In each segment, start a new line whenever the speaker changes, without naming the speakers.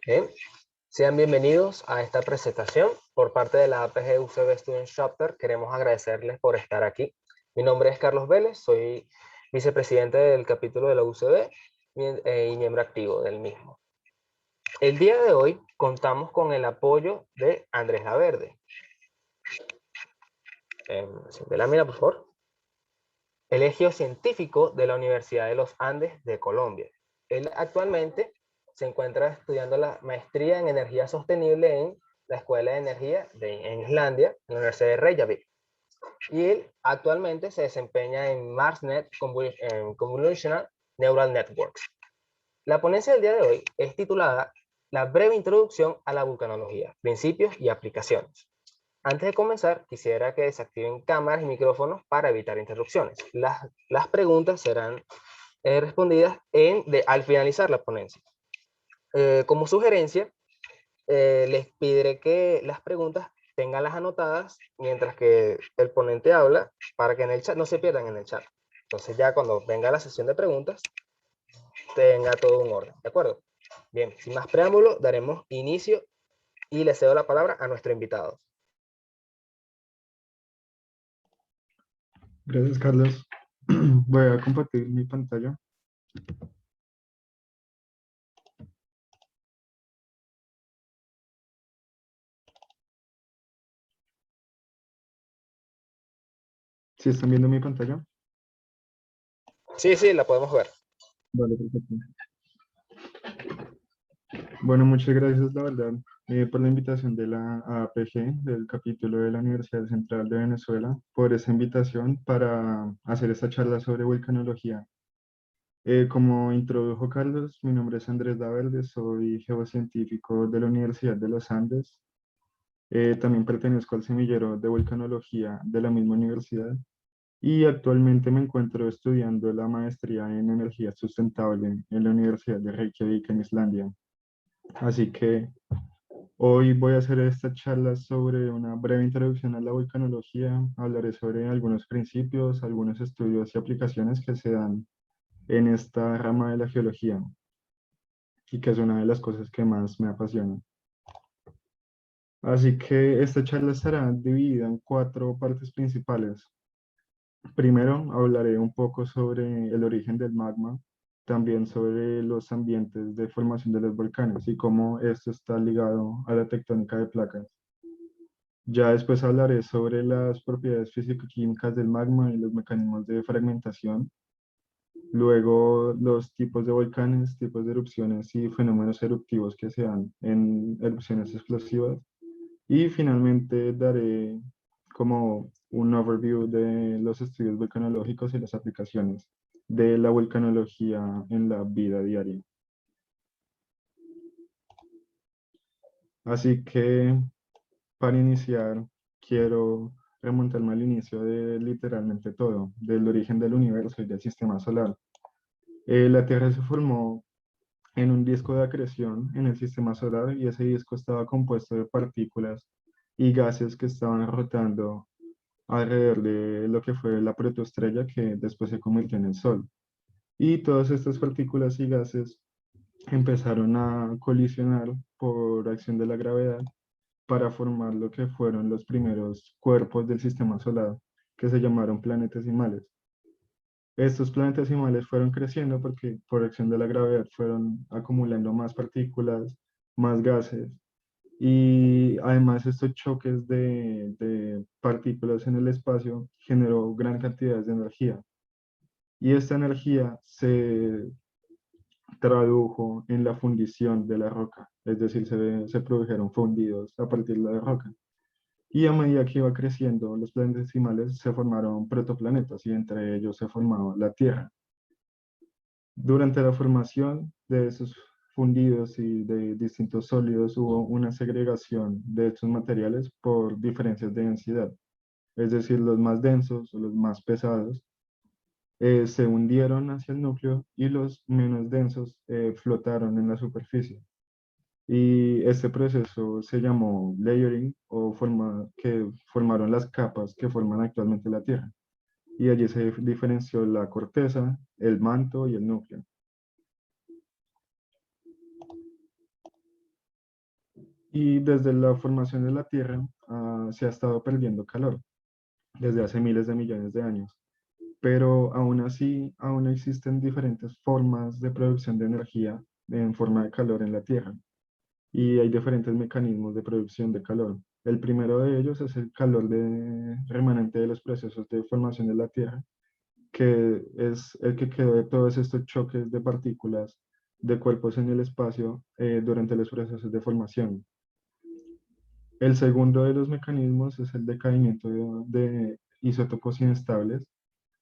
Bien, sean bienvenidos a esta presentación por parte de la APG UCB Student Chapter. Queremos agradecerles por estar aquí. Mi nombre es Carlos Vélez, soy vicepresidente del capítulo de la UCB y miembro activo del mismo. El día de hoy contamos con el apoyo de Andrés Laverde. De lámina, por favor. Él es geocientífico de la Universidad de los Andes de Colombia. Él actualmente se encuentra estudiando la maestría en energía sostenible en la Escuela de Energía en Islandia, en la Universidad de Reykjavik. Y él actualmente se desempeña en MarsNet Convolutional Neural Networks. La ponencia del día de hoy es titulada La breve introducción a la vulcanología, principios y aplicaciones. Antes de comenzar, quisiera que desactiven cámaras y micrófonos para evitar interrupciones. Las preguntas serán respondidas al finalizar la ponencia. Como sugerencia, les pediré que las preguntas tenganlas anotadas mientras que el ponente habla, para que en el chat no se pierdan en el chat. Entonces ya cuando venga la sesión de preguntas, tenga todo un orden, ¿de acuerdo? Bien, sin más preámbulo, daremos inicio y le cedo la palabra a nuestro invitado.
Gracias, Carlos. Voy a compartir mi pantalla. ¿Sí están viendo mi pantalla?
Sí, la podemos ver.
Vale, perfecto. Bueno, muchas gracias, la verdad, por la invitación de la APG, del capítulo de la Universidad Central de Venezuela, por esa invitación para hacer esta charla sobre vulcanología. Como introdujo Carlos, mi nombre es Andrés Laverde, soy geocientífico de la Universidad de los Andes. También pertenezco al semillero de vulcanología de la misma universidad. Y actualmente me encuentro estudiando la maestría en energía sustentable en la Universidad de Reykjavik en Islandia. Así que hoy voy a hacer esta charla sobre una breve introducción a la vulcanología. Hablaré sobre algunos principios, algunos estudios y aplicaciones que se dan en esta rama de la geología y que es una de las cosas que más me apasiona. Así que esta charla estará dividida en 4 partes principales. Primero hablaré un poco sobre el origen del magma, también sobre los ambientes de formación de los volcanes y cómo esto está ligado a la tectónica de placas. Ya después hablaré sobre las propiedades físico-químicas del magma y los mecanismos de fragmentación. Luego los tipos de volcanes, tipos de erupciones y fenómenos eruptivos que se dan en erupciones explosivas. Y finalmente daré como un overview de los estudios volcanológicos y las aplicaciones de la volcanología en la vida diaria. Así que para iniciar, quiero remontarme al inicio de literalmente todo, del origen del universo y del sistema solar. La Tierra se formó en un disco de acreción en el sistema solar y ese disco estaba compuesto de partículas y gases que estaban rotando alrededor de lo que fue la protoestrella que después se convirtió en el Sol. Y todas estas partículas y gases empezaron a colisionar por acción de la gravedad para formar lo que fueron los primeros cuerpos del sistema solar, que se llamaron planetesimales. Estos planetesimales fueron creciendo porque por acción de la gravedad fueron acumulando más partículas, más gases, y además estos choques de partículas en el espacio generó gran cantidad de energía. Y esta energía se tradujo en la fundición de la roca, es decir, se produjeron fundidos a partir de la roca. Y a medida que iba creciendo, los planetesimales se formaron protoplanetas y entre ellos se formaba la Tierra. Durante la formación de esos fundidos y de distintos sólidos hubo una segregación de estos materiales por diferencias de densidad. Es decir, los más densos o los más pesados se hundieron hacia el núcleo y los menos densos flotaron en la superficie. Y este proceso se llamó layering o que formaron las capas que forman actualmente la Tierra. Y allí se diferenció la corteza, el manto y el núcleo. Y desde la formación de la Tierra se ha estado perdiendo calor desde hace miles de millones de años. Pero aún así, aún existen diferentes formas de producción de energía en forma de calor en la Tierra. Y hay diferentes mecanismos de producción de calor. El primero de ellos es el calor remanente de los procesos de formación de la Tierra, que es el que quedó de todos estos choques de partículas de cuerpos en el espacio durante los procesos de formación. El segundo de los mecanismos es el decaimiento de isótopos inestables,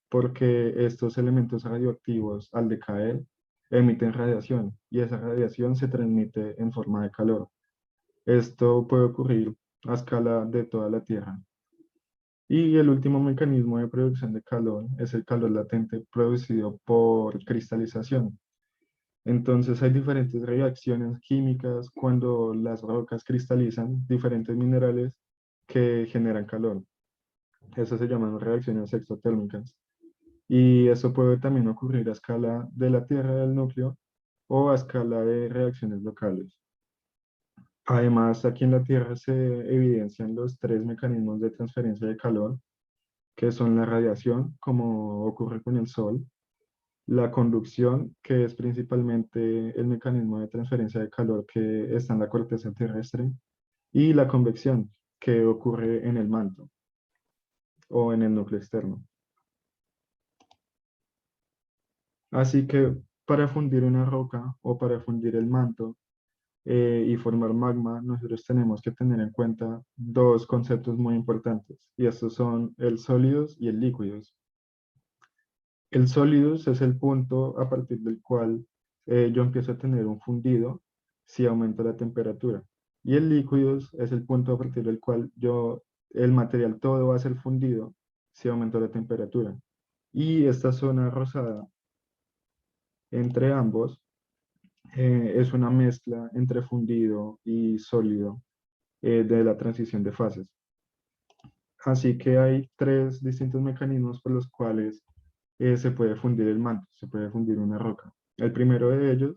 porque estos elementos radioactivos al decaer emiten radiación y esa radiación se transmite en forma de calor. Esto puede ocurrir a escala de toda la Tierra. Y el último mecanismo de producción de calor es el calor latente producido por cristalización. Entonces hay diferentes reacciones químicas cuando las rocas cristalizan diferentes minerales que generan calor. Eso se llaman reacciones exotérmicas. Y eso puede también ocurrir a escala de la Tierra del núcleo o a escala de reacciones locales. Además, aquí en la Tierra se evidencian los tres mecanismos de transferencia de calor, que son la radiación, como ocurre con el Sol, la conducción, que es principalmente el mecanismo de transferencia de calor que está en la corteza terrestre, y la convección, que ocurre en el manto o en el núcleo externo. Así que para fundir una roca o para fundir el manto y formar magma, nosotros tenemos que tener en cuenta dos conceptos muy importantes, y estos son el sólidos y el líquidos. El sólidos es el punto a partir del cual yo empiezo a tener un fundido si aumento la temperatura. Y el líquidos es el punto a partir del cual el material todo va a ser fundido si aumento la temperatura. Y esta zona rosada entre ambos es una mezcla entre fundido y sólido de la transición de fases. Así que hay tres distintos mecanismos por los cuales se puede fundir el manto, se puede fundir una roca. El primero de ellos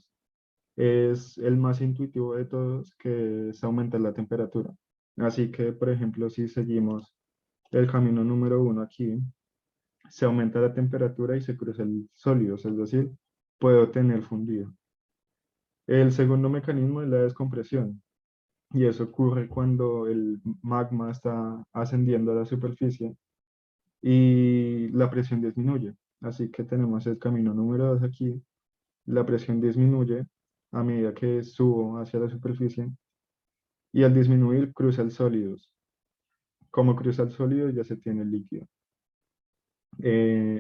es el más intuitivo de todos, que es aumentar la temperatura. Así que, por ejemplo, si seguimos el camino número uno aquí, se aumenta la temperatura y se cruza el sólido, es decir, puedo tener fundido. El segundo mecanismo es la descompresión, y eso ocurre cuando el magma está ascendiendo a la superficie y la presión disminuye. Así que tenemos el camino número 2 aquí. La presión disminuye a medida que subo hacia la superficie y al disminuir cruza el sólidos. Como cruza el sólido ya se tiene el líquido.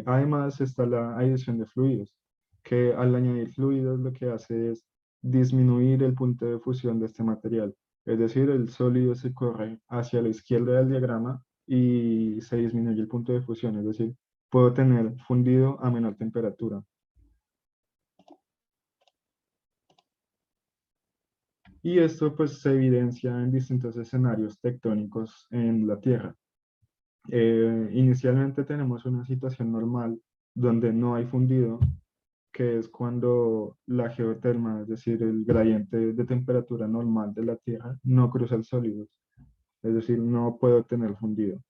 Además está la adición de fluidos, que al añadir fluidos lo que hace es disminuir el punto de fusión de este material. Es decir, el sólido se corre hacia la izquierda del diagrama y se disminuye el punto de fusión. Es decir, puedo tener fundido a menor temperatura. Y esto pues se evidencia en distintos escenarios tectónicos en la Tierra. Inicialmente tenemos una situación normal donde no hay fundido, que es cuando la geoterma, es decir, el gradiente de temperatura normal de la Tierra, no cruza el sólido, es decir, no puedo tener fundido.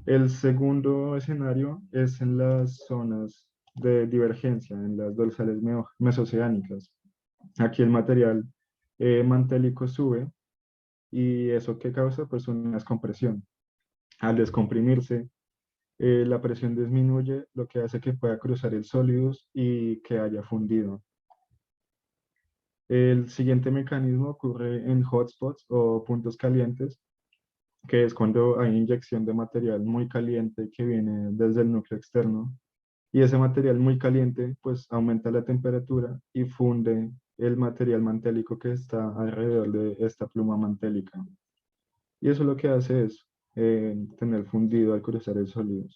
El segundo escenario es en las zonas de divergencia, en las dorsales mesoceánicas. Aquí el material mantélico sube y eso que causa pues una descompresión. Al descomprimirse, la presión disminuye, lo que hace que pueda cruzar el sólidos y que haya fundido. El siguiente mecanismo ocurre en hotspots o puntos calientes, que es cuando hay inyección de material muy caliente que viene desde el núcleo externo. Y ese material muy caliente pues aumenta la temperatura y funde el material mantélico que está alrededor de esta pluma mantélica. Y eso lo que hace es tener fundido al cruzar el sólido.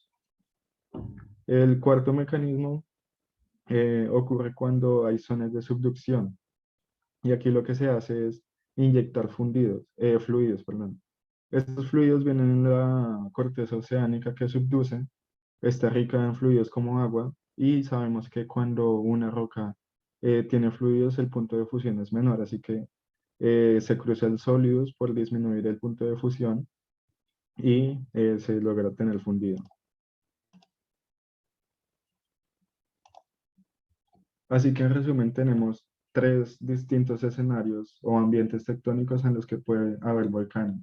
El cuarto mecanismo ocurre cuando hay zonas de subducción. Y aquí lo que se hace es inyectar fluidos, perdón. Estos fluidos vienen en la corteza oceánica que subduce, está rica en fluidos como agua, y sabemos que cuando una roca tiene fluidos, el punto de fusión es menor, así que se cruza el sólidos por disminuir el punto de fusión y se logra tener fundido. Así que en resumen tenemos tres distintos escenarios o ambientes tectónicos en los que puede haber volcanes.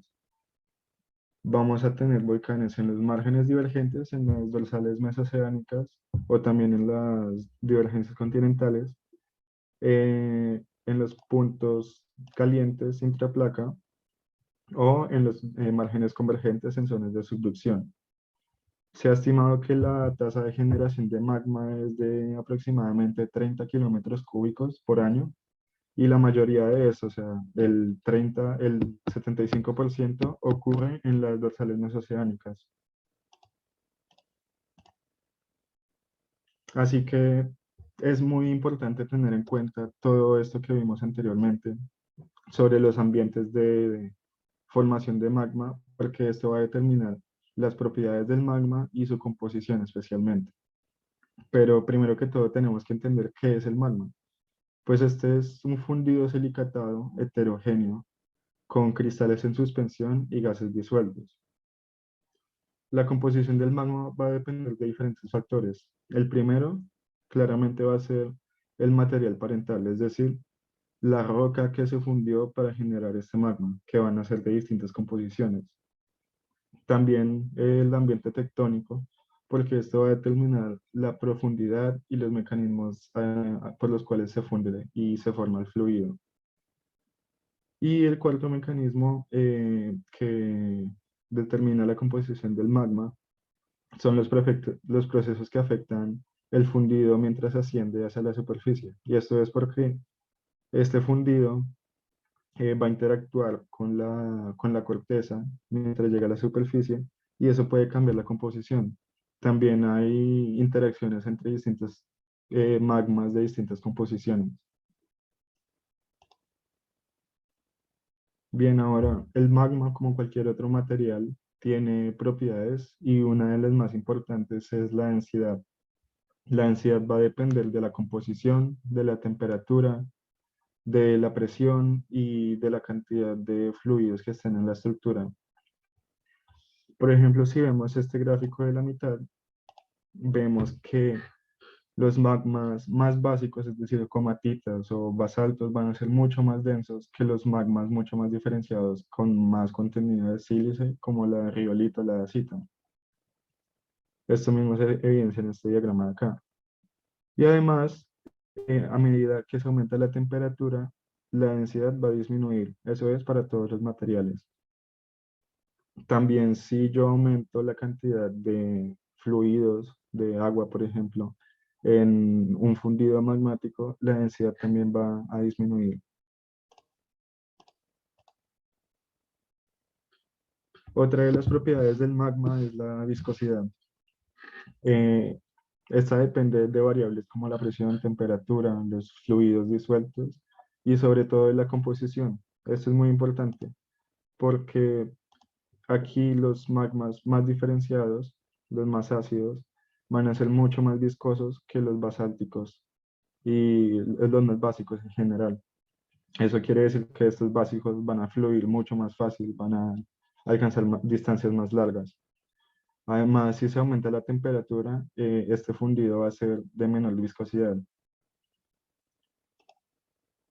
Vamos a tener volcanes en los márgenes divergentes, en las dorsales mesoceánicas o también en las divergencias continentales, en los puntos calientes intraplaca o en los márgenes convergentes en zonas de subducción. Se ha estimado que la tasa de generación de magma es de aproximadamente 30 kilómetros cúbicos por año y la mayoría de eso, o sea, el 75% ocurre en las dorsales mesoceánicas. Así que es muy importante tener en cuenta todo esto que vimos anteriormente sobre los ambientes de formación de magma, porque esto va a determinar las propiedades del magma y su composición especialmente. Pero primero que todo tenemos que entender qué es el magma. Pues este es un fundido silicatado heterogéneo con cristales en suspensión y gases disueltos. La composición del magma va a depender de diferentes factores. El primero, claramente, va a ser el material parental, es decir, la roca que se fundió para generar este magma, que van a ser de distintas composiciones. También el ambiente tectónico, porque esto va a determinar la profundidad y los mecanismos por los cuales se funde y se forma el fluido. Y el cuarto mecanismo que determina la composición del magma son los procesos que afectan el fundido mientras asciende hacia la superficie. Y esto es porque este fundido va a interactuar con la corteza mientras llega a la superficie y eso puede cambiar la composición. También hay interacciones entre distintos magmas de distintas composiciones. Bien, ahora el magma, como cualquier otro material, tiene propiedades y una de las más importantes es la densidad. La densidad va a depender de la composición, de la temperatura, de la presión y de la cantidad de fluidos que estén en la estructura. Por ejemplo, si vemos este gráfico de la mitad, vemos que los magmas más básicos, es decir, comatitas o basaltos, van a ser mucho más densos que los magmas mucho más diferenciados con más contenido de sílice, como la de riolito o la de acito. Esto mismo se evidencia en este diagrama de acá. Y además, a medida que se aumenta la temperatura, la densidad va a disminuir. Eso es para todos los materiales. También si yo aumento la cantidad de fluidos, de agua, por ejemplo, en un fundido magmático, la densidad también va a disminuir. Otra de las propiedades del magma es la viscosidad. Eh, Esta depende de variables como la presión, temperatura, los fluidos disueltos y sobre todo de la composición. Esto es muy importante porque aquí los magmas más diferenciados, los más ácidos, van a ser mucho más viscosos que los basálticos y los más básicos en general. Eso quiere decir que estos básicos van a fluir mucho más fácil, van a alcanzar distancias más largas. Además, si se aumenta la temperatura, este fundido va a ser de menor viscosidad.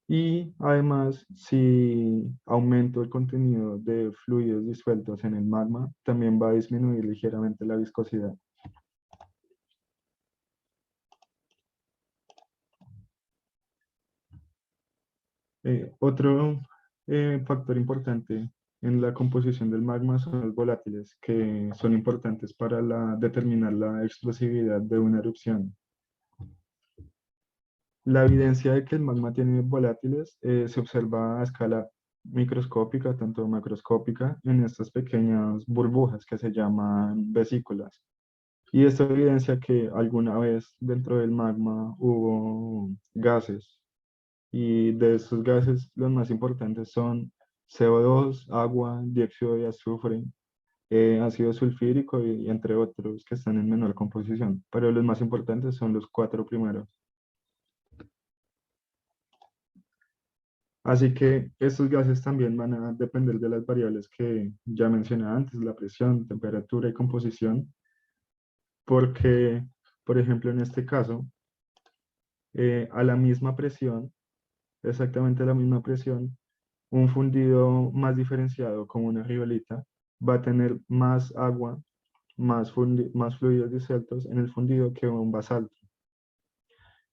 Y además, si aumento el contenido de fluidos disueltos en el magma, también va a disminuir ligeramente la viscosidad. Otro factor importante en la composición del magma son los volátiles, que son importantes para determinar la explosividad de una erupción. La evidencia de que el magma tiene volátiles se observa a escala microscópica, tanto macroscópica, en estas pequeñas burbujas que se llaman vesículas. Y esto evidencia que alguna vez dentro del magma hubo gases, y de estos gases los más importantes son CO2, agua, dióxido de azufre, ácido sulfídrico y entre otros que están en menor composición, pero los más importantes son los cuatro primeros. Así que estos gases también van a depender de las variables que ya mencioné antes, la presión, temperatura y composición, porque, por ejemplo, en este caso, a la misma presión, exactamente a la misma presión, un fundido más diferenciado como una riolita va a tener más agua, más fluidos disueltos en el fundido que un basalto.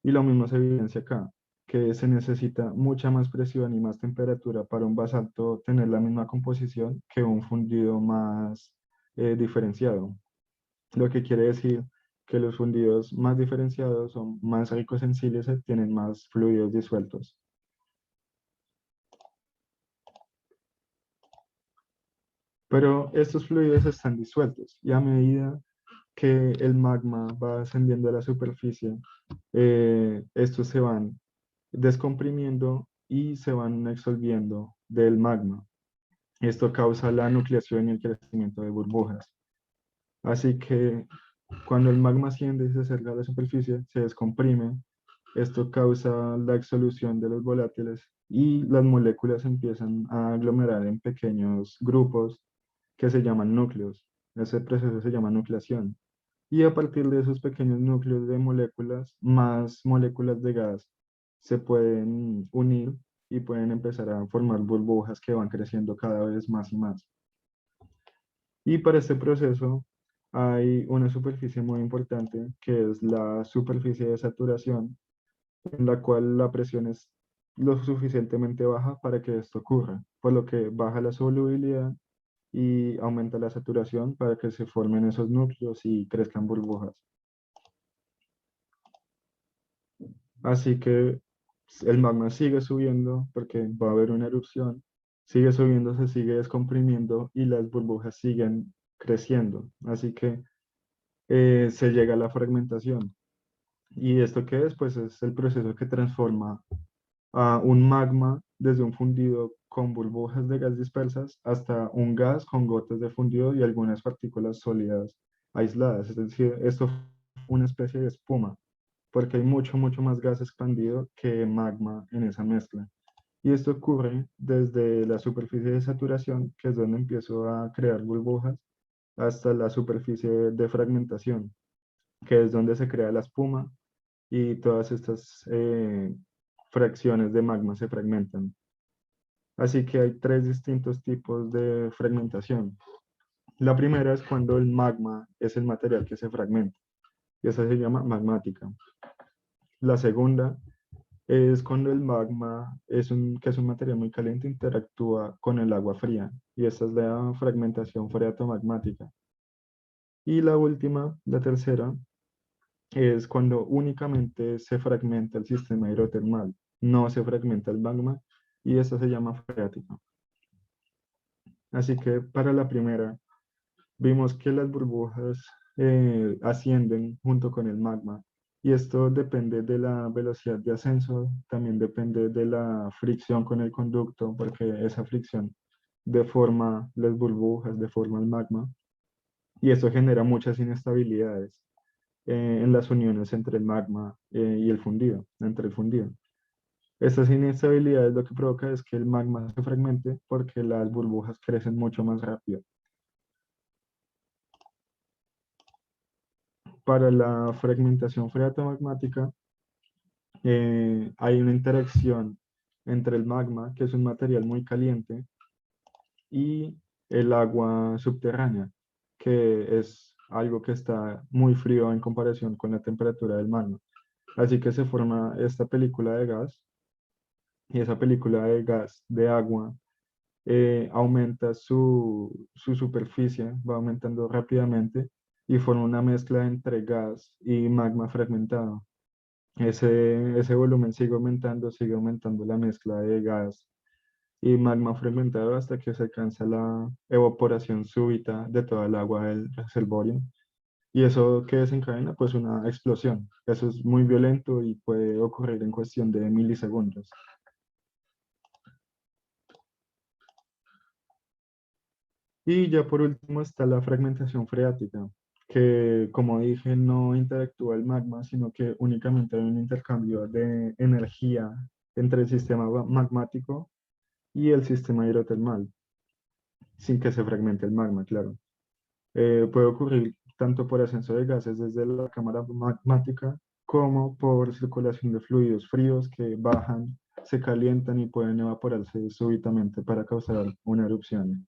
Y lo mismo se evidencia acá, que se necesita mucha más presión y más temperatura para un basalto tener la misma composición que un fundido más diferenciado. Lo que quiere decir que los fundidos más diferenciados son más ricos en sílice, tienen más fluidos disueltos. Pero estos fluidos están disueltos y a medida que el magma va ascendiendo a la superficie, estos se van descomprimiendo y se van exsolviendo del magma. Esto causa la nucleación y el crecimiento de burbujas. Así que cuando el magma asciende y se acerca a la superficie, se descomprime. Esto causa la exsolución de los volátiles y las moléculas empiezan a aglomerar en pequeños grupos que se llaman núcleos. Ese proceso se llama nucleación. Y a partir de esos pequeños núcleos de moléculas, más moléculas de gas se pueden unir y pueden empezar a formar burbujas que van creciendo cada vez más y más. Y para este proceso hay una superficie muy importante que es la superficie de saturación, en la cual la presión es lo suficientemente baja para que esto ocurra, por lo que baja la solubilidad y aumenta la saturación para que se formen esos núcleos y crezcan burbujas. Así que el magma sigue subiendo porque va a haber una erupción, sigue subiendo, se sigue descomprimiendo y las burbujas siguen creciendo. Así que se llega a la fragmentación. ¿Y esto qué es? Pues es el proceso que transforma a un magma desde un fundido con burbujas de gas dispersas hasta un gas con gotas de fundido y algunas partículas sólidas aisladas. Es decir, esto es una especie de espuma porque hay mucho, mucho más gas expandido que magma en esa mezcla. Y esto ocurre desde la superficie de saturación, que es donde empiezo a crear burbujas, hasta la superficie de fragmentación, que es donde se crea la espuma y todas estas fracciones de magma se fragmentan. Así que hay tres distintos tipos de fragmentación. La primera es cuando el magma es el material que se fragmenta, y esa se llama magmática. La segunda es cuando el magma, que es un material muy caliente, interactúa con el agua fría, y esta es la fragmentación freatomagmática. Y la última, la tercera, es cuando únicamente se fragmenta el sistema hidrotermal, no se fragmenta el magma, y esta se llama freática. Así que para la primera, vimos que las burbujas ascienden junto con el magma y esto depende de la velocidad de ascenso, también depende de la fricción con el conducto, porque esa fricción deforma las burbujas, deforma el magma y esto genera muchas inestabilidades en las uniones entre el magma y el fundido, entre el fundido. Estas inestabilidades lo que provoca es que el magma se fragmente porque las burbujas crecen mucho más rápido. Para la fragmentación freatomagmática, hay una interacción entre el magma, que es un material muy caliente, y el agua subterránea, que es algo que está muy frío en comparación con la temperatura del magma. Así que se forma esta película de gas, y esa película de gas de agua aumenta su superficie, va aumentando rápidamente y forma una mezcla entre gas y magma fragmentado. Ese volumen sigue aumentando la mezcla de gas y magma fragmentado hasta que se alcanza la evaporación súbita de toda el agua del reservorio. Y eso que desencadena, pues una explosión. Eso es muy violento y puede ocurrir en cuestión de milisegundos. Y ya por último está la fragmentación freática, que como dije no interactúa el magma, sino que únicamente hay un intercambio de energía entre el sistema magmático y el sistema hidrotermal, sin que se fragmente el magma, claro. Puede ocurrir tanto por ascenso de gases desde la cámara magmática como por circulación de fluidos fríos que bajan, se calientan y pueden evaporarse súbitamente para causar una erupción.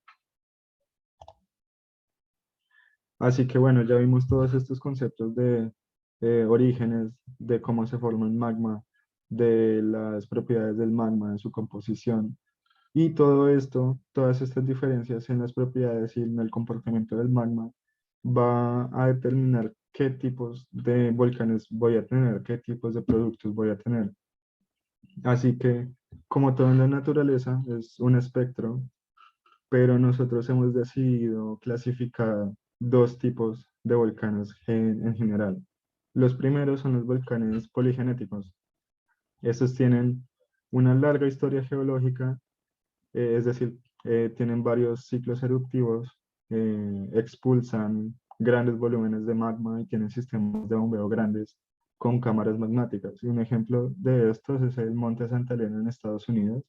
Así que bueno, ya vimos todos estos conceptos de orígenes, de cómo se forma el magma, de las propiedades del magma, de su composición. Y todo esto, todas estas diferencias en las propiedades y en el comportamiento del magma va a determinar qué tipos de volcanes voy a tener, qué tipos de productos voy a tener. Así que, como todo en la naturaleza, es un espectro, pero nosotros hemos decidido clasificar dos tipos de volcanes en general. Los primeros son los volcanes poligenéticos. Estos tienen una larga historia geológica, es decir, tienen varios ciclos eruptivos, expulsan grandes volúmenes de magma y tienen sistemas de bombeo grandes con cámaras magmáticas. Y un ejemplo de estos es el Monte Santa Elena en Estados Unidos,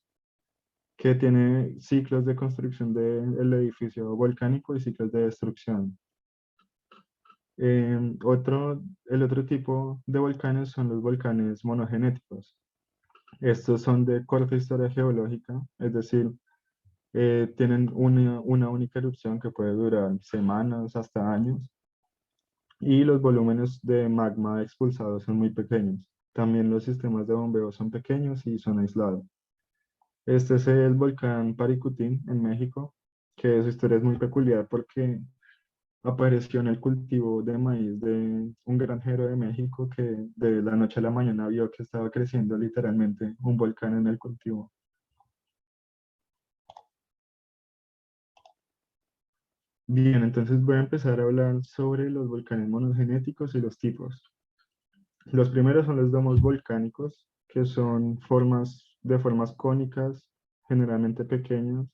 que tiene ciclos de construcción del edificio volcánico y ciclos de destrucción. El otro tipo de volcanes son los volcanes monogenéticos. Estos son de corta historia geológica, es decir, tienen una única erupción que puede durar semanas hasta años y los volúmenes de magma expulsados son muy pequeños. También los sistemas de bombeo son pequeños y son aislados. Este es el volcán Paricutín en México, que su historia es muy peculiar porque apareció en el cultivo de maíz de un granjero de México que de la noche a la mañana vio que estaba creciendo literalmente un volcán en el cultivo. Bien, entonces voy a empezar a hablar sobre los volcanes monogenéticos y los tipos. Los primeros son los domos volcánicos, que son formas cónicas, generalmente pequeñas,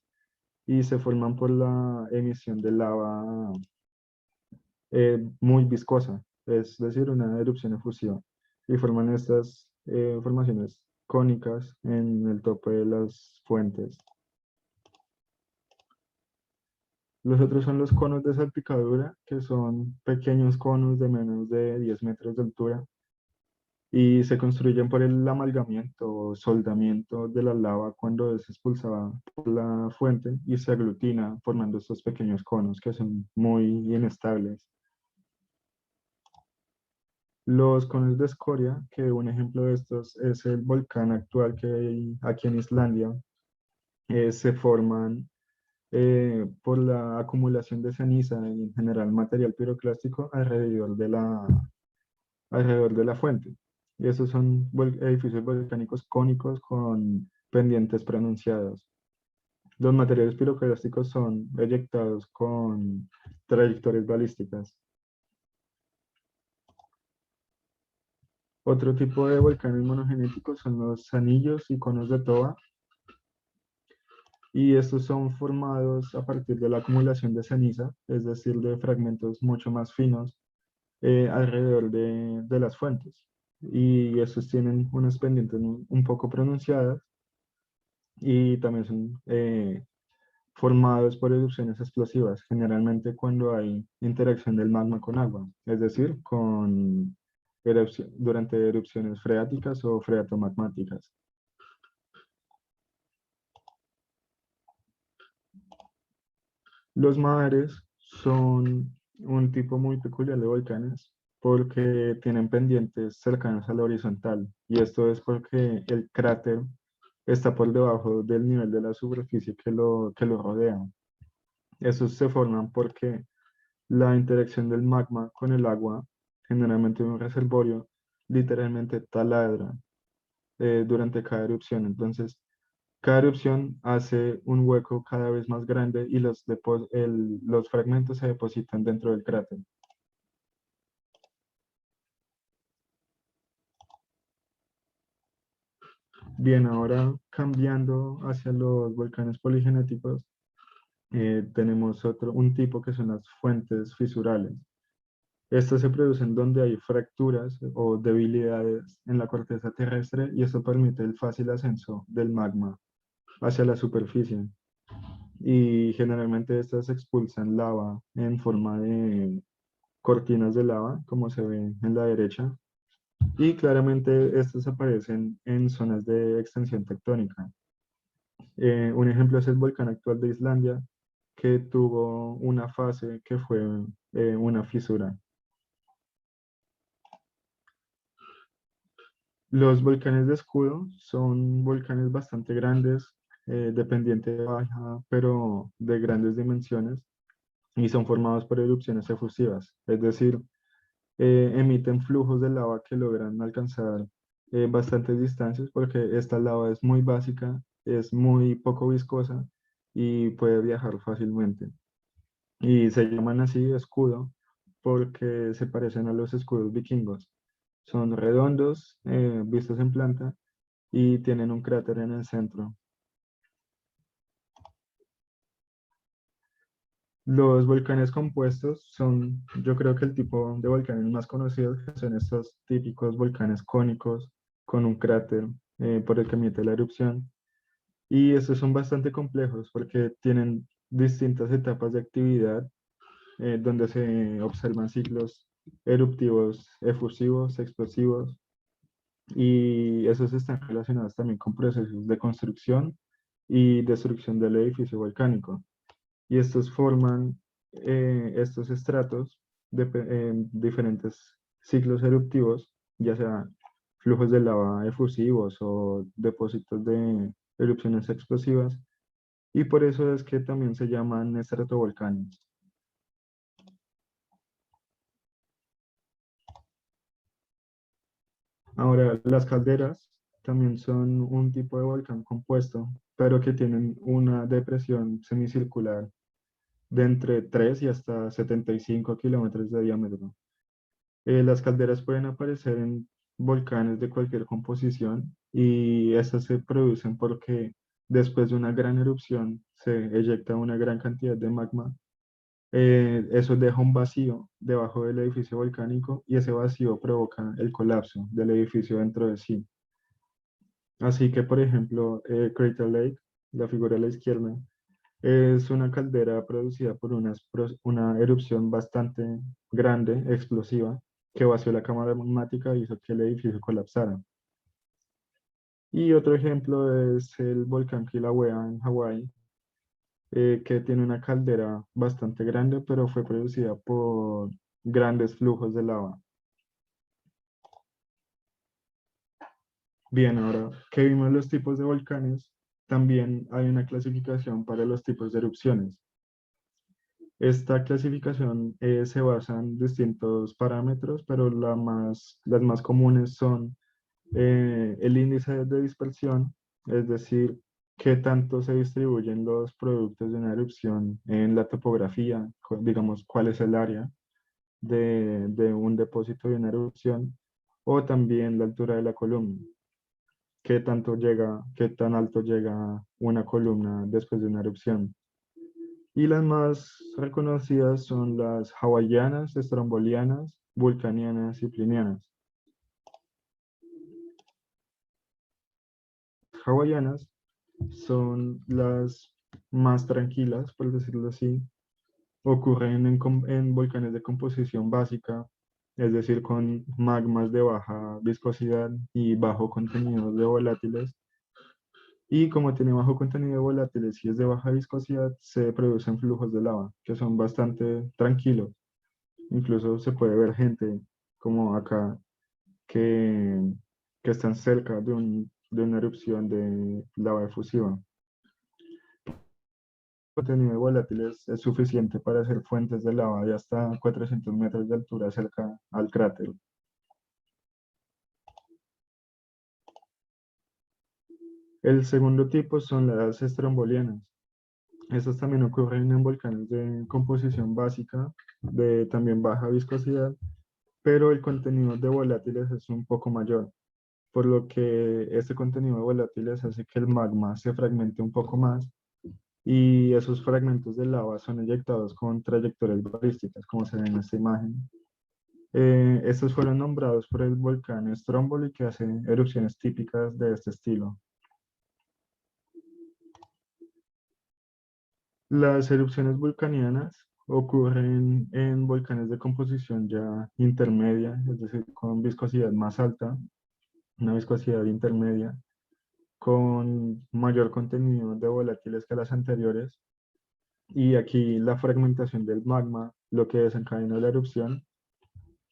y se forman por la emisión de lava muy viscosa, es decir, una erupción efusiva, y forman estas formaciones cónicas en el tope de las fuentes. Los otros son los conos de salpicadura, que son pequeños conos de menos de 10 metros de altura y se construyen por el amalgamiento o soldamiento de la lava cuando es expulsada por la fuente y se aglutina formando estos pequeños conos que son muy inestables. Los conos de escoria, que un ejemplo de estos es el volcán actual que hay aquí en Islandia, se forman por la acumulación de ceniza y en general material piroclástico alrededor de la fuente. Y esos son edificios volcánicos cónicos con pendientes pronunciadas. Los materiales piroclásticos son eyectados con trayectorias balísticas. Otro tipo de volcanes monogenéticos son los anillos y conos de toba, y estos son formados a partir de la acumulación de ceniza, es decir, de fragmentos mucho más finos alrededor de las fuentes. Y estos tienen unas pendientes un poco pronunciadas y también son formados por erupciones explosivas, generalmente cuando hay interacción del magma con agua, es decir, durante erupciones freáticas o freatomagmáticas. Los mares son un tipo muy peculiar de volcanes porque tienen pendientes cercanas a la horizontal, y esto es porque el cráter está por debajo del nivel de la superficie que lo rodea. Esos se forman porque la interacción del magma con el agua, generalmente en un reservorio, literalmente taladra durante cada erupción. Entonces, cada erupción hace un hueco cada vez más grande y los fragmentos se depositan dentro del cráter. Bien, ahora cambiando hacia los volcanes poligenéticos, tenemos un tipo que son las fuentes fisurales. Estos se producen donde hay fracturas o debilidades en la corteza terrestre y esto permite el fácil ascenso del magma hacia la superficie. Y generalmente estas expulsan lava en forma de cortinas de lava, como se ve en la derecha. Y claramente estos aparecen en zonas de extensión tectónica. Un ejemplo es el volcán actual de Islandia, que tuvo una fase que fue una fisura. Los volcanes de escudo son volcanes bastante grandes, de pendiente baja, pero de grandes dimensiones, y son formados por erupciones efusivas, es decir, emiten flujos de lava que logran alcanzar bastantes distancias porque esta lava es muy básica, es muy poco viscosa y puede viajar fácilmente. Y se llaman así escudo porque se parecen a los escudos vikingos. Son redondos, vistos en planta, y tienen un cráter en el centro. Los volcanes compuestos son, yo creo que el tipo de volcanes más conocidos que son estos típicos volcanes cónicos con un cráter por el que emite la erupción. Y estos son bastante complejos porque tienen distintas etapas de actividad donde se observan ciclos eruptivos efusivos, explosivos, y esos están relacionados también con procesos de construcción y destrucción del edificio volcánico. Y estos forman estos estratos en diferentes ciclos eruptivos, ya sea flujos de lava efusivos o depósitos de erupciones explosivas, y por eso es que también se llaman estratovolcanes. Ahora, las calderas también son un tipo de volcán compuesto, pero que tienen una depresión semicircular de entre 3 y hasta 75 kilómetros de diámetro. Las calderas pueden aparecer en volcanes de cualquier composición y estas se producen porque después de una gran erupción se eyecta una gran cantidad de magma. Eso deja un vacío debajo del edificio volcánico y ese vacío provoca el colapso del edificio dentro de sí. Así que, por ejemplo, Crater Lake, la figura a la izquierda, es una caldera producida por una erupción bastante grande, explosiva, que vació la cámara magmática y hizo que el edificio colapsara. Y otro ejemplo es el volcán Kilauea en Hawái, que tiene una caldera bastante grande, pero fue producida por grandes flujos de lava. Bien, ahora que vimos los tipos de volcanes, también hay una clasificación para los tipos de erupciones. Esta clasificación se basa en distintos parámetros, pero las más comunes son el índice de dispersión, es decir, qué tanto se distribuyen los productos de una erupción en la topografía, digamos, cuál es el área de un depósito de una erupción, o también la altura de la columna, qué tan alto llega una columna después de una erupción. Y las más reconocidas son las hawaianas, estrombolianas, vulcanianas y plinianas. Hawaianas son las más tranquilas, por decirlo así. Ocurren en volcanes de composición básica, es decir, con magmas de baja viscosidad y bajo contenido de volátiles. Y como tiene bajo contenido de volátiles y es de baja viscosidad, se producen flujos de lava que son bastante tranquilos. Incluso se puede ver gente como acá que, que están cerca de una erupción de lava efusiva. El contenido de volátiles es suficiente para hacer fuentes de lava de hasta 400 metros de altura cerca al cráter. El segundo tipo son las estrombolianas. Estas también ocurren en volcanes de composición básica, de también baja viscosidad, pero el contenido de volátiles es un poco mayor, por lo que este contenido de volátiles hace que el magma se fragmente un poco más y esos fragmentos de lava son eyectados con trayectorias balísticas, como se ve en esta imagen. Estos fueron nombrados por el volcán Stromboli, que hace erupciones típicas de este estilo. Las erupciones volcanianas ocurren en volcanes de composición ya intermedia, es decir, con viscosidad más alta, una viscosidad intermedia, con mayor contenido de volátiles que las anteriores. Y aquí la fragmentación del magma, lo que desencadena la erupción,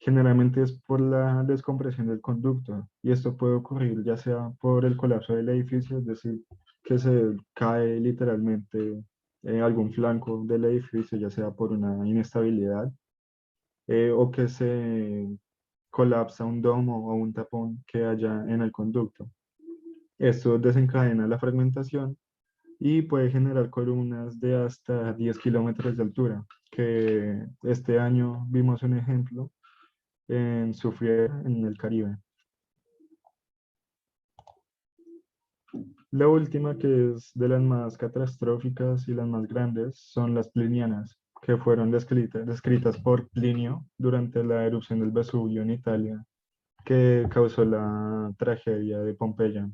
generalmente es por la descompresión del conducto. Y esto puede ocurrir ya sea por el colapso del edificio, es decir, que se cae literalmente algún flanco del edificio, ya sea por una inestabilidad, o que se colapsa un domo o un tapón que haya en el conducto. Esto desencadena la fragmentación y puede generar columnas de hasta 10 kilómetros de altura, que este año vimos un ejemplo en Soufrière, en el Caribe. La última, que es de las más catastróficas y las más grandes, son las plinianas, que fueron descritas por Plinio durante la erupción del Vesubio en Italia, que causó la tragedia de Pompeya.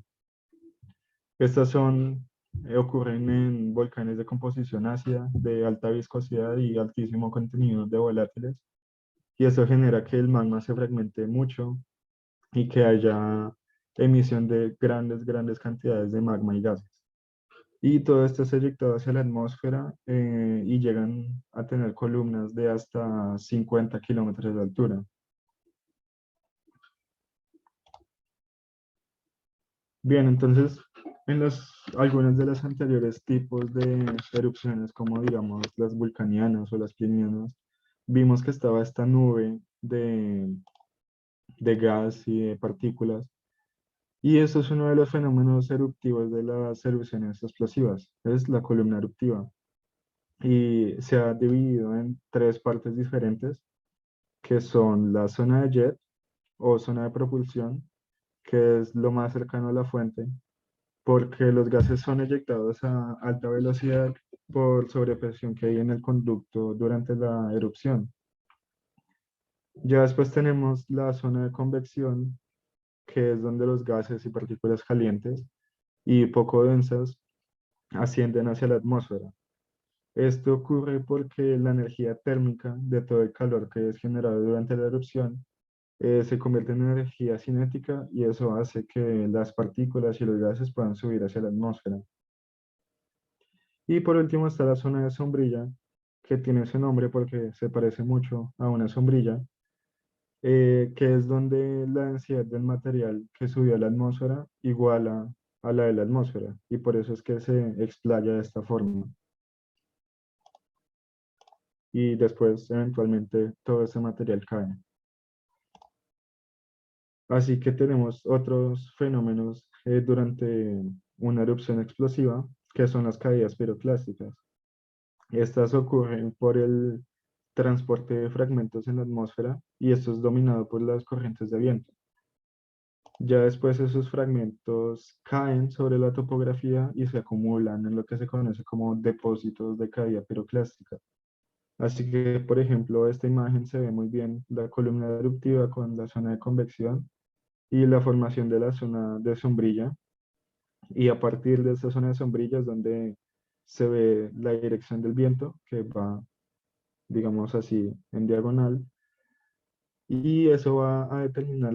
Estas ocurren en volcanes de composición ácida, de alta viscosidad y altísimo contenido de volátiles, y eso genera que el magma se fragmente mucho y que haya emisión de grandes cantidades de magma y gases. Y todo esto es eyectado hacia la atmósfera y llegan a tener columnas de hasta 50 kilómetros de altura. Bien, entonces, algunas de los anteriores tipos de erupciones, como digamos las vulcanianas o las plinianas, vimos que estaba esta nube de gas y de partículas. Y eso es uno de los fenómenos eruptivos de las erupciones explosivas, es la columna eruptiva. Y se ha dividido en tres partes diferentes, que son la zona de jet o zona de propulsión, que es lo más cercano a la fuente, porque los gases son eyectados a alta velocidad por sobrepresión que hay en el conducto durante la erupción. Ya después tenemos la zona de convección, que es donde los gases y partículas calientes y poco densas ascienden hacia la atmósfera. Esto ocurre porque la energía térmica de todo el calor que es generado durante la erupción se convierte en energía cinética y eso hace que las partículas y los gases puedan subir hacia la atmósfera. Y por último está la zona de sombrilla, que tiene ese nombre porque se parece mucho a una sombrilla, que es donde la densidad del material que subió a la atmósfera iguala a la de la atmósfera y por eso es que se explaya de esta forma. Y después eventualmente todo ese material cae. Así que tenemos otros fenómenos durante una erupción explosiva, que son las caídas piroclásticas. Estas ocurren por el transporte de fragmentos en la atmósfera y esto es dominado por las corrientes de viento. Ya después esos fragmentos caen sobre la topografía y se acumulan en lo que se conoce como depósitos de caída piroclástica. Así que, por ejemplo, esta imagen se ve muy bien la columna eruptiva con la zona de convección y la formación de la zona de sombrilla. Y a partir de esa zona de sombrilla es donde se ve la dirección del viento que va, digamos así, en diagonal. Y eso va a determinar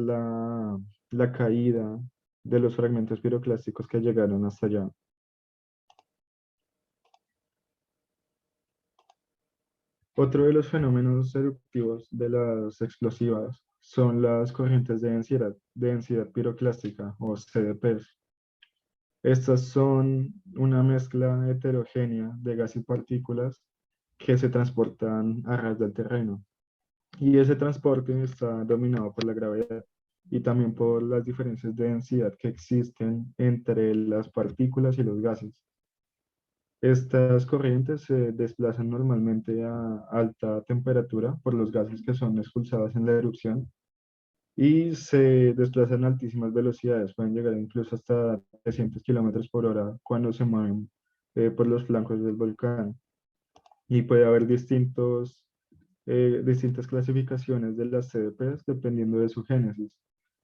la caída de los fragmentos piroclásticos que llegaron hasta allá. Otro de los fenómenos eruptivos de las explosivas son las corrientes de densidad piroclástica o CDPs. Estas son una mezcla heterogénea de gas y partículas que se transportan a ras del terreno. Y ese transporte está dominado por la gravedad y también por las diferencias de densidad que existen entre las partículas y los gases. Estas corrientes se desplazan normalmente a alta temperatura por los gases que son expulsados en la erupción y se desplazan a altísimas velocidades, pueden llegar incluso hasta 300 kilómetros por hora cuando se mueven por los flancos del volcán. Y puede haber distintos distintas clasificaciones de las CDPs dependiendo de su génesis.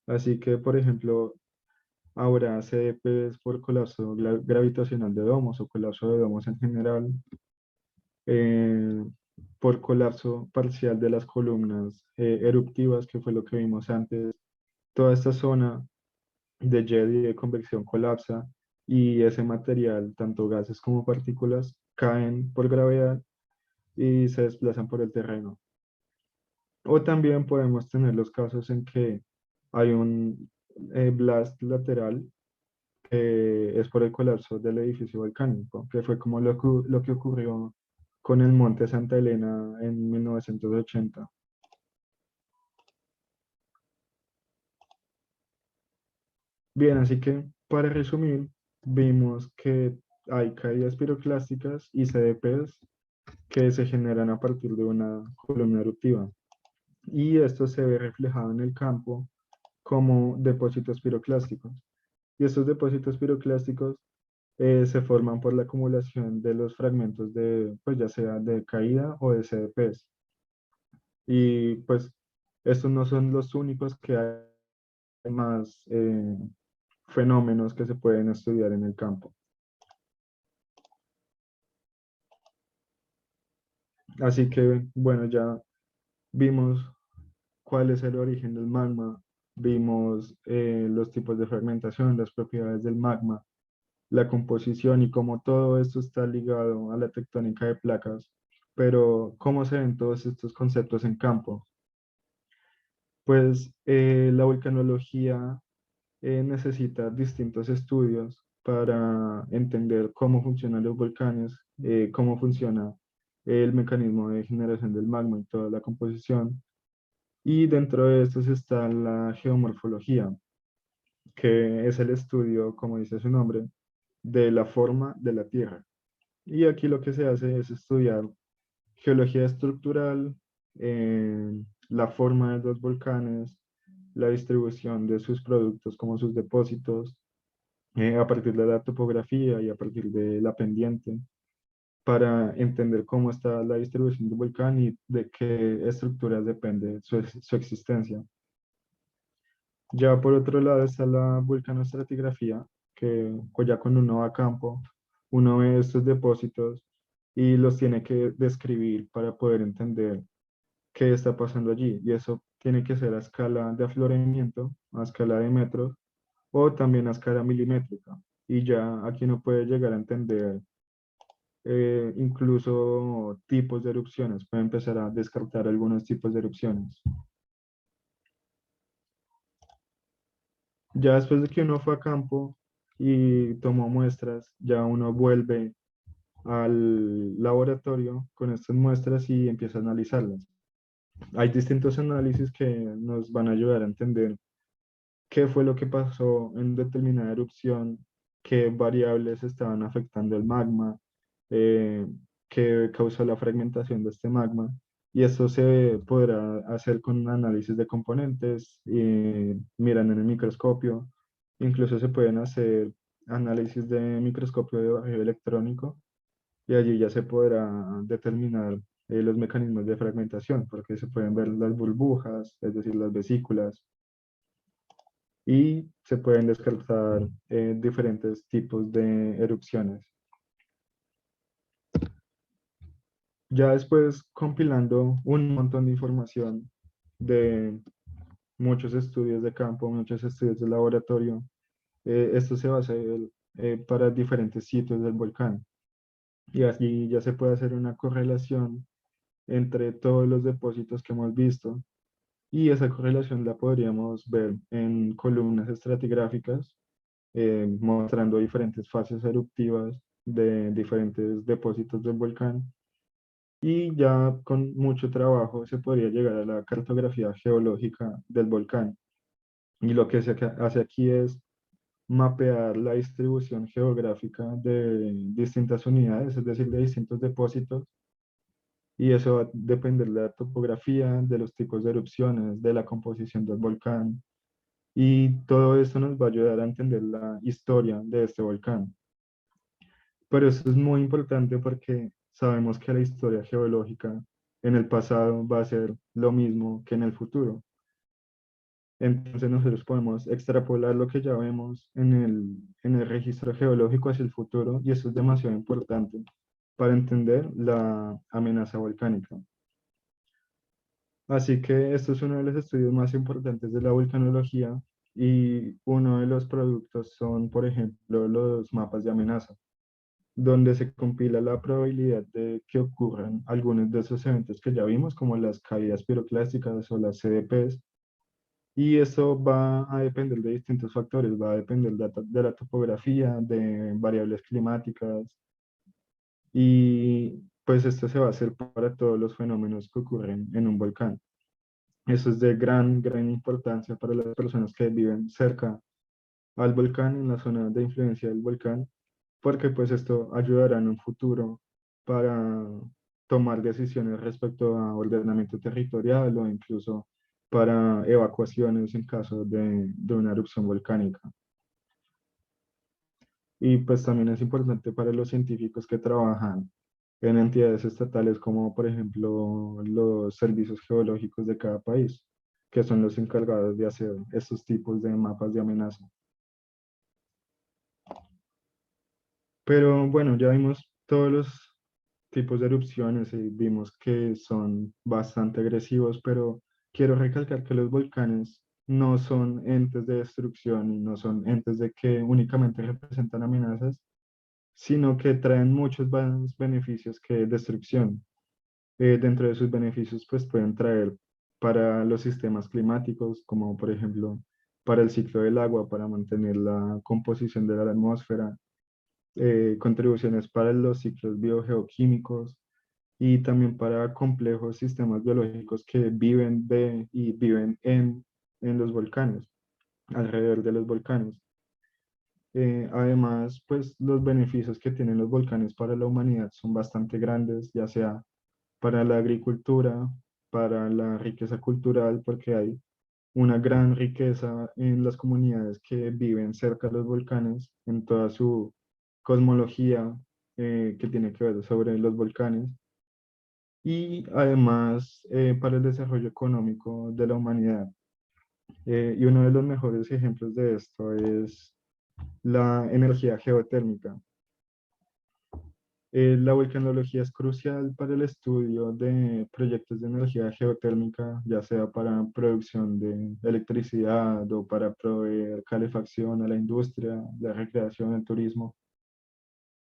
Así que, por ejemplo, habrá CDPs por colapso gravitacional de domos o colapso de domos en general, eh, por colapso parcial de las columnas eruptivas, que fue lo que vimos antes. Toda esta zona de jet y de convección colapsa y ese material, tanto gases como partículas, caen por gravedad y se desplazan por el terreno. O también podemos tener los casos en que hay un blast lateral que es por el colapso del edificio volcánico, que fue como lo que ocurrió con el Monte Santa Elena en 1980. Bien, así que para resumir, vimos que hay caídas piroclásticas y CDPs que se generan a partir de una columna eruptiva. Y esto se ve reflejado en el campo como depósitos piroclásticos. Y estos depósitos piroclásticos se forman por la acumulación de los fragmentos de, pues ya sea de caída o de CDPs. Y pues estos no son los únicos que hay más fenómenos que se pueden estudiar en el campo. Así que, bueno, ya vimos cuál es el origen del magma, vimos los tipos de fragmentación, las propiedades del magma, la composición y cómo todo esto está ligado a la tectónica de placas. Pero, ¿cómo se ven todos estos conceptos en campo? Pues la vulcanología necesita distintos estudios para entender cómo funcionan los volcanes, cómo funciona el mecanismo de generación del magma y toda la composición. Y dentro de estos está la geomorfología, que es el estudio, como dice su nombre, de la forma de la Tierra. Y aquí lo que se hace es estudiar geología estructural, la forma de los volcanes, la distribución de sus productos como sus depósitos, a partir de la topografía y a partir de la pendiente, para entender cómo está la distribución del volcán y de qué estructuras depende su existencia. Ya por otro lado está la vulcanoestratigrafía, que pues ya cuando uno va a campo, uno ve estos depósitos y los tiene que describir para poder entender qué está pasando allí. Y eso tiene que ser a escala de afloramiento, a escala de metros o también a escala milimétrica. Y ya aquí uno puede llegar a entender incluso tipos de erupciones, puede empezar a descartar algunos tipos de erupciones. Ya después de que uno fue a campo y tomó muestras, ya uno vuelve al laboratorio con estas muestras y empieza a analizarlas. Hay distintos análisis que nos van a ayudar a entender qué fue lo que pasó en determinada erupción, qué variables estaban afectando el magma, eh, qué causó la fragmentación de este magma. Y esto se podrá hacer con un análisis de componentes, mirando en el microscopio. Incluso se pueden hacer análisis de microscopio de bajeo electrónico y allí ya se podrá determinar los mecanismos de fragmentación, porque se pueden ver las burbujas, es decir, las vesículas, y se pueden descartar diferentes tipos de erupciones. Ya después, compilando un montón de información de muchos estudios de campo, muchos estudios de laboratorio, esto se va a hacer para diferentes sitios del volcán. Y allí ya se puede hacer una correlación entre todos los depósitos que hemos visto. Y esa correlación la podríamos ver en columnas estratigráficas, mostrando diferentes fases eruptivas de diferentes depósitos del volcán. Y ya con mucho trabajo se podría llegar a la cartografía geológica del volcán. Y lo que se hace aquí es mapear la distribución geográfica de distintas unidades, es decir, de distintos depósitos. Y eso va a depender de la topografía, de los tipos de erupciones, de la composición del volcán. Y todo esto nos va a ayudar a entender la historia de este volcán. Pero eso es muy importante porque sabemos que la historia geológica en el pasado va a ser lo mismo que en el futuro. Entonces nosotros podemos extrapolar lo que ya vemos en el registro geológico hacia el futuro y eso es demasiado importante para entender la amenaza volcánica. Así que esto es uno de los estudios más importantes de la volcanología y uno de los productos son, por ejemplo, los mapas de amenaza, donde se compila la probabilidad de que ocurran algunos de esos eventos que ya vimos, como las caídas piroclásticas o las CDPs. Y eso va a depender de distintos factores, va a depender de la topografía, de variables climáticas, y pues esto se va a hacer para todos los fenómenos que ocurren en un volcán. Eso es de gran importancia para las personas que viven cerca al volcán, en la zona de influencia del volcán, porque pues esto ayudará en un futuro para tomar decisiones respecto a ordenamiento territorial o incluso para evacuaciones en caso de una erupción volcánica. Y pues también es importante para los científicos que trabajan en entidades estatales como por ejemplo los servicios geológicos de cada país, que son los encargados de hacer estos tipos de mapas de amenaza. Pero bueno, ya vimos todos los tipos de erupciones y vimos que son bastante agresivos, pero quiero recalcar que los volcanes no son entes de destrucción y no son entes de que únicamente representan amenazas, sino que traen muchos más beneficios que destrucción. Dentro de sus beneficios, pues pueden traer para los sistemas climáticos, como por ejemplo para el ciclo del agua, para mantener la composición de la atmósfera, contribuciones para los ciclos biogeoquímicos y también para complejos sistemas biológicos que viven de y viven en los volcanes, alrededor de los volcanes. Además, pues los beneficios que tienen los volcanes para la humanidad son bastante grandes, ya sea para la agricultura, para la riqueza cultural, porque hay una gran riqueza en las comunidades que viven cerca de los volcanes, en toda su cosmología que tiene que ver sobre los volcanes. Y además para el desarrollo económico de la humanidad. Y uno de los mejores ejemplos de esto es la energía geotérmica. La volcanología es crucial para el estudio de proyectos de energía geotérmica, ya sea para producción de electricidad o para proveer calefacción a la industria, la recreación, el turismo.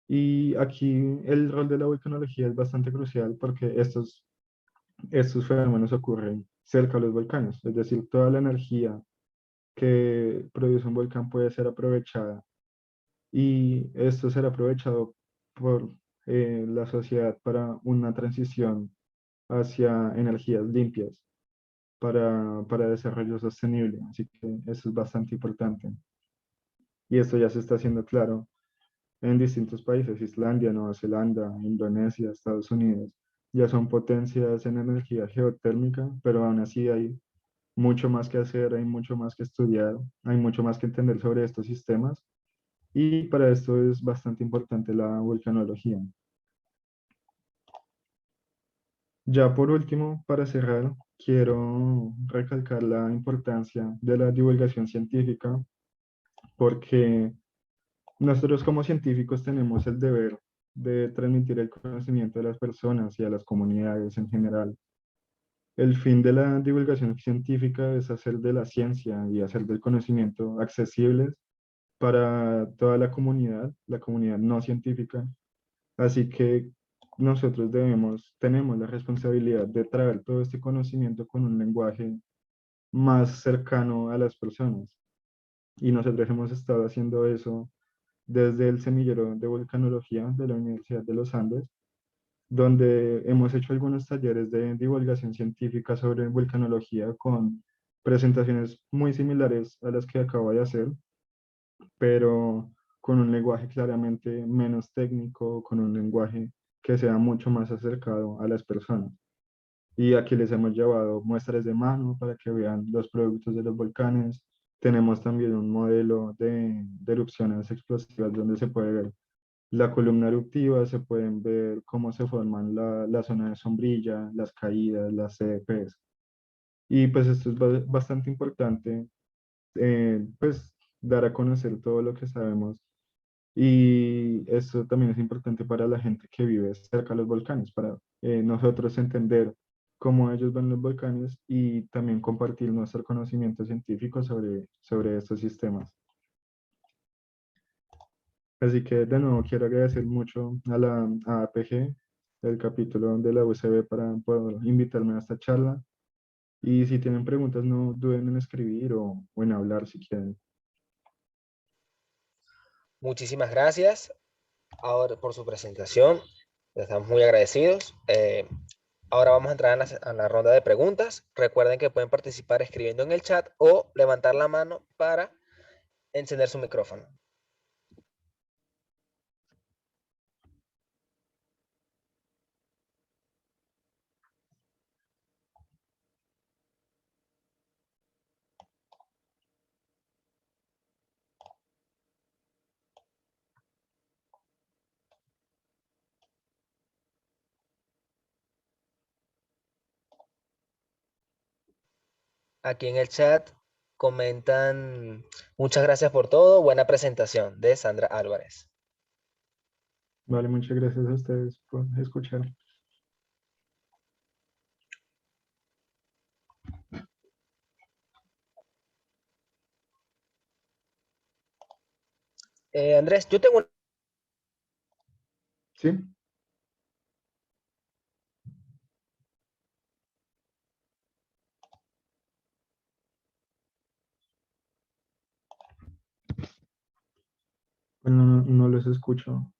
Y aquí el rol de la volcanología es bastante crucial porque estos fenómenos ocurren cerca de los volcanes, es decir, toda la energía que produce un volcán puede ser aprovechada y esto será aprovechado por la sociedad para una transición hacia energías limpias, para desarrollo sostenible. Así que eso es bastante importante. Y esto ya se está haciendo claro en distintos países: Islandia, Nueva Zelanda, Indonesia, Estados Unidos. Ya son potencias en energía geotérmica, pero aún así hay mucho más que hacer, hay mucho más que estudiar, hay mucho más que entender sobre estos sistemas. Y para esto es bastante importante la volcanología. Ya por último, para cerrar, quiero recalcar la importancia de la divulgación científica, porque nosotros como científicos tenemos el deber de transmitir el conocimiento a las personas y a las comunidades en general. El fin de la divulgación científica es hacer de la ciencia y hacer del conocimiento accesibles para toda la comunidad no científica. Así que nosotros tenemos la responsabilidad de traer todo este conocimiento con un lenguaje más cercano a las personas. Y nosotros hemos estado haciendo eso desde el semillero de volcanología de la Universidad de los Andes, donde hemos hecho algunos talleres de divulgación científica sobre volcanología con presentaciones muy similares a las que acabo de hacer, pero con un lenguaje claramente menos técnico, con un lenguaje que sea mucho más acercado a las personas. Y aquí les hemos llevado muestras de mano para que vean los productos de los volcanes. Tenemos también un modelo de erupciones explosivas donde se puede ver la columna eruptiva, se pueden ver cómo se forman la zona de sombrilla, las caídas, las CDPs. Y pues esto es bastante importante, pues dar a conocer todo lo que sabemos. Y esto también es importante para la gente que vive cerca de los volcanes, para nosotros entender cómo ellos ven los volcanes y también compartir nuestro conocimiento científico sobre estos sistemas. Así que de nuevo quiero agradecer mucho a APG, el capítulo de la UCB, por invitarme a esta charla. Y si tienen preguntas, no duden en escribir o en hablar si quieren.
Muchísimas gracias ahora por su presentación. Estamos muy agradecidos. Ahora vamos a entrar a la ronda de preguntas. Recuerden que pueden participar escribiendo en el chat o levantar la mano para encender su micrófono. Aquí en el chat comentan, muchas gracias por todo, buena presentación de Sandra Álvarez.
Vale, muchas gracias a ustedes por escuchar.
Andrés, yo tengo
¿Sí? Bueno, no los escucho.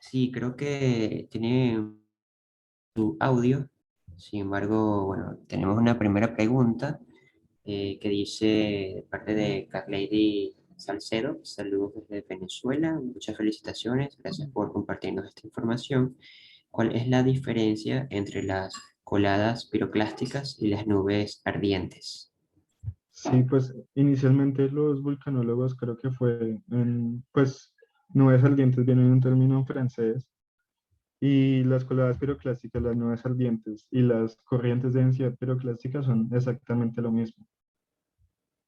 Sí, creo que tiene tu audio. Sin embargo, bueno, tenemos una primera pregunta que dice de parte de Carlady Salcedo. Saludos desde Venezuela. Muchas felicitaciones. Gracias por compartirnos esta información. ¿Cuál es la diferencia entre las coladas piroclásticas y las nubes ardientes?
Sí, pues inicialmente los vulcanólogos creo que pues nubes ardientes vienen de un término en francés y las coladas piroclásticas, las nubes ardientes y las corrientes de densidad piroclástica son exactamente lo mismo.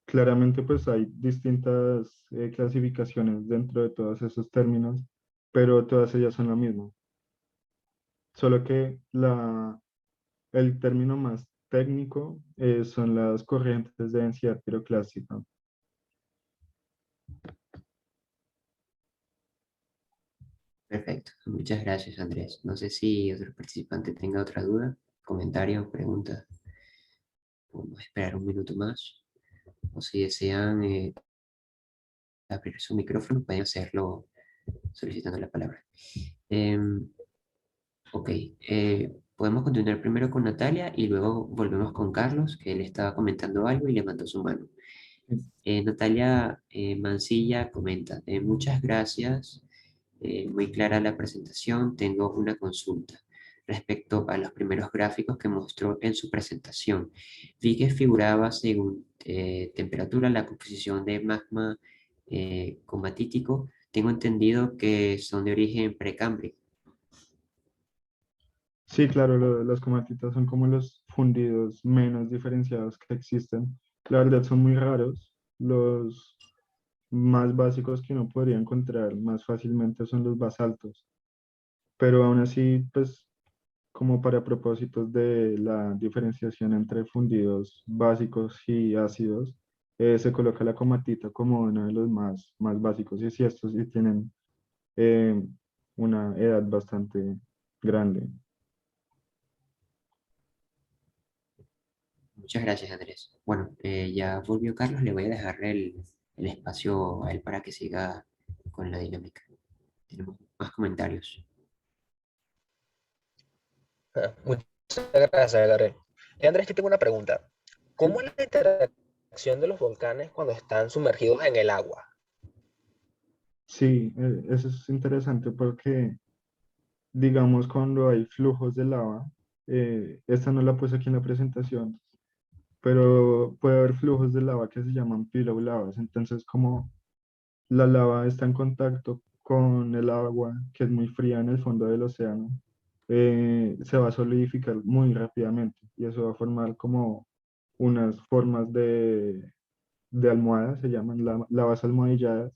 Claramente pues hay distintas clasificaciones dentro de todos esos términos, pero todas ellas son lo mismo. Solo que el término más técnico son las corrientes de densidad piroclástica.
Perfecto. Muchas gracias, Andrés. No sé si otro participante tenga otra duda, comentario, pregunta. Podemos esperar un minuto más. O si desean abrir su micrófono, pueden hacerlo solicitando la palabra. Em, ok, podemos continuar primero con Natalia y luego volvemos con Carlos, que él estaba comentando algo y levantó su mano. Natalia Mancilla comenta, muchas gracias, muy clara la presentación, tengo una consulta respecto a los primeros gráficos que mostró en su presentación. Vi que figuraba según temperatura la composición de magma comatítico. Tengo entendido que son de origen precámbrico.
Sí, claro, los comatitas son como los fundidos menos diferenciados que existen. La verdad son muy raros. Los más básicos que uno podría encontrar más fácilmente son los basaltos. Pero aún así, pues como para propósitos de la diferenciación entre fundidos básicos y ácidos, se coloca la comatita como uno de los más básicos. Y sí, estos sí tienen eh, una edad bastante grande.
Muchas gracias, Andrés. Bueno, ya volvió Carlos, le voy a dejar el espacio a él para que siga con la dinámica. Tenemos más comentarios.
muchas gracias, Gabriel. Andrés, yo tengo una pregunta. ¿Cómo
Sí.
es la interacción de los volcanes cuando están sumergidos en el agua?
Sí, eso es interesante porque, digamos, cuando hay flujos de lava, esta no la puse aquí en la presentación, pero puede haber flujos de lava que se llaman pirolavas. Entonces, como la lava está en contacto con el agua, que es muy fría en el fondo del océano, se va a solidificar muy rápidamente y eso va a formar como unas formas de almohadas, se llaman lavas almohadilladas,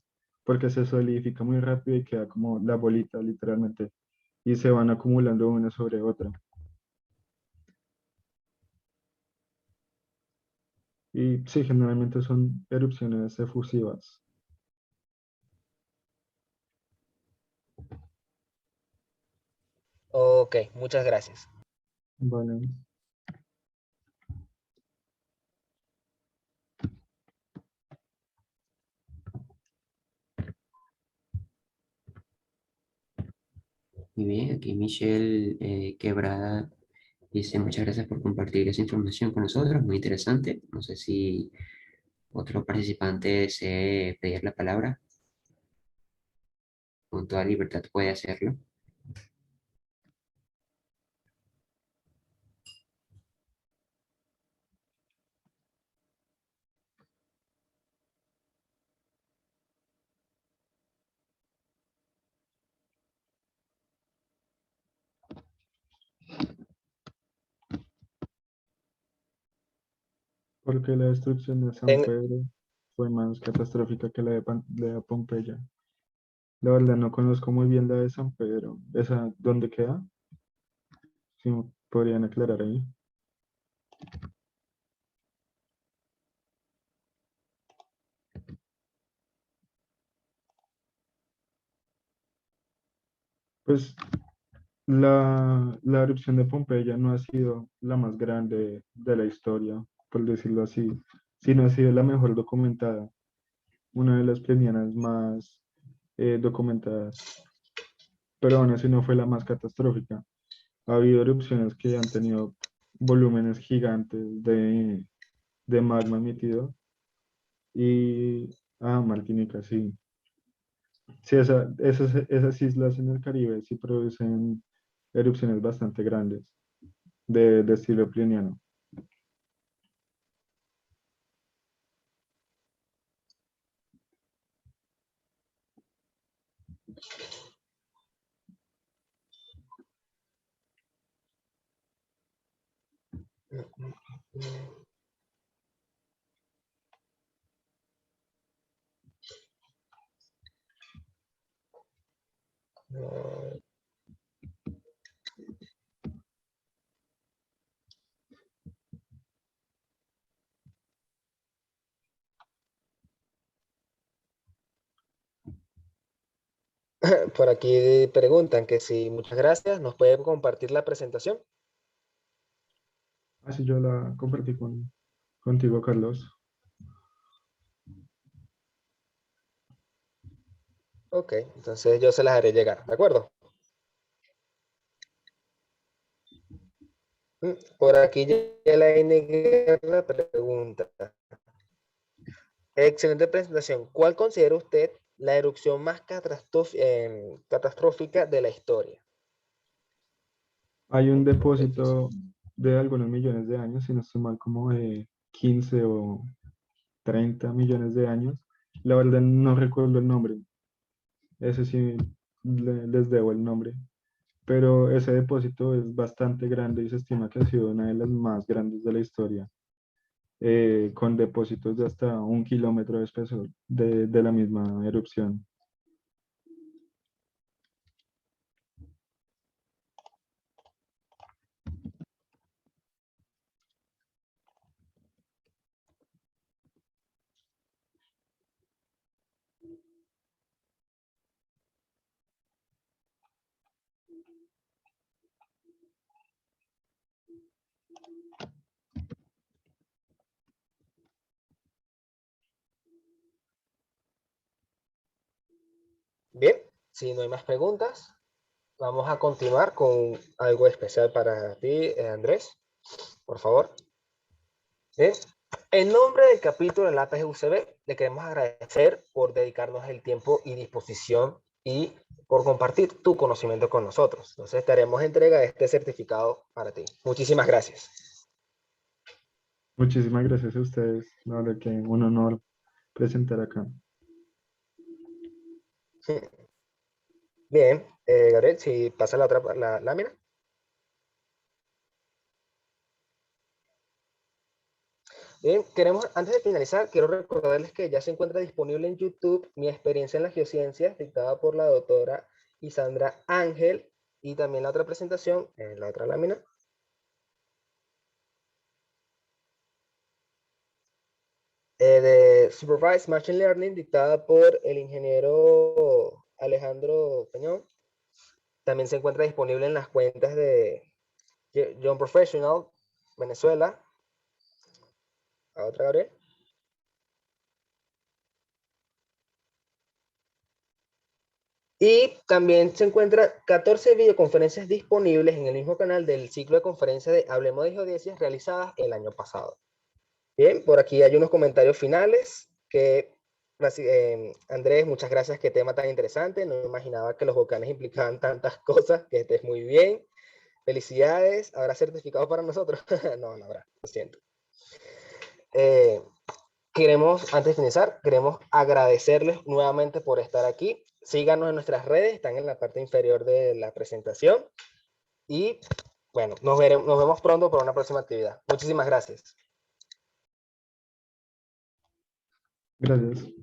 porque se solidifica muy rápido y queda como la bolita literalmente, y se van acumulando una sobre otra. Y sí, generalmente son erupciones efusivas.
Ok, muchas gracias.
Vale.
Muy bien, aquí Michelle Quebrada dice muchas gracias por compartir esa información con nosotros, muy interesante. No sé si otro participante desee pedir la palabra, con toda libertad puede hacerlo.
Porque la destrucción de San
Ten-
Pedro fue más catastrófica que la de Pompeya. La verdad no conozco muy bien la de San Pedro. ¿Esa dónde queda? Si me podrían aclarar ahí. Pues la erupción de Pompeya no ha sido la más grande de la historia, por decirlo así, sino ha sido la mejor documentada, una de las plinianas más documentadas, pero aún así no fue la más catastrófica. Ha habido erupciones que han tenido volúmenes gigantes de magma emitido y, Martinica, sí. Sí, esas islas en el Caribe sí producen erupciones bastante grandes de estilo pliniano.
Por aquí preguntan que si, muchas gracias, ¿nos puede compartir la presentación?
Así yo la compartí contigo, Carlos.
Ok, entonces yo se las haré llegar, ¿de acuerdo? Por aquí ya la indiqué la pregunta. Excelente presentación. ¿Cuál considera usted la erupción más catastrófica de la historia?
Hay un
Muy difícil.
depósito de algunos millones de años, si no estoy mal, como de 15 o 30 millones de años. La verdad no recuerdo el nombre. Ese sí les debo el nombre. Pero ese depósito es bastante grande y se estima que ha sido una de las más grandes de la historia, con depósitos de hasta 1 kilómetro de espesor de la misma erupción.
Bien, si no hay más preguntas, vamos a continuar con algo especial para ti, Andrés, por favor. Bien, En nombre del capítulo de la APG-UCB, le queremos agradecer por dedicarnos el tiempo y disposición y por compartir tu conocimiento con nosotros. Entonces, te haremos entrega de este certificado para ti. Muchísimas gracias.
Muchísimas gracias a ustedes. La verdad que un honor presentar acá.
Bien, Gabriel, si pasa la otra la lámina. Bien, antes de finalizar, quiero recordarles que ya se encuentra disponible en YouTube mi experiencia en las geociencias, dictada por la doctora Isandra Ángel, y también la otra presentación, en la otra lámina, de Supervised Machine Learning, dictada por el ingeniero Alejandro Peñón. También se encuentra disponible en las cuentas de John Professional, Venezuela. A otra, Gabriel. Y también se encuentran 14 videoconferencias disponibles en el mismo canal del ciclo de conferencias de Hablemos de Geodesias realizadas el año pasado. Bien, por aquí hay unos comentarios finales que, Andrés, muchas gracias, qué tema tan interesante, no me imaginaba que los volcanes implicaban tantas cosas, que estés muy bien, felicidades, ¿habrá certificado para nosotros? No, no habrá, lo siento. Antes de finalizar, queremos agradecerles nuevamente por estar aquí. Síganos en nuestras redes, están en la parte inferior de la presentación. Y bueno, nos vemos pronto para una próxima actividad. Muchísimas gracias.
Gracias.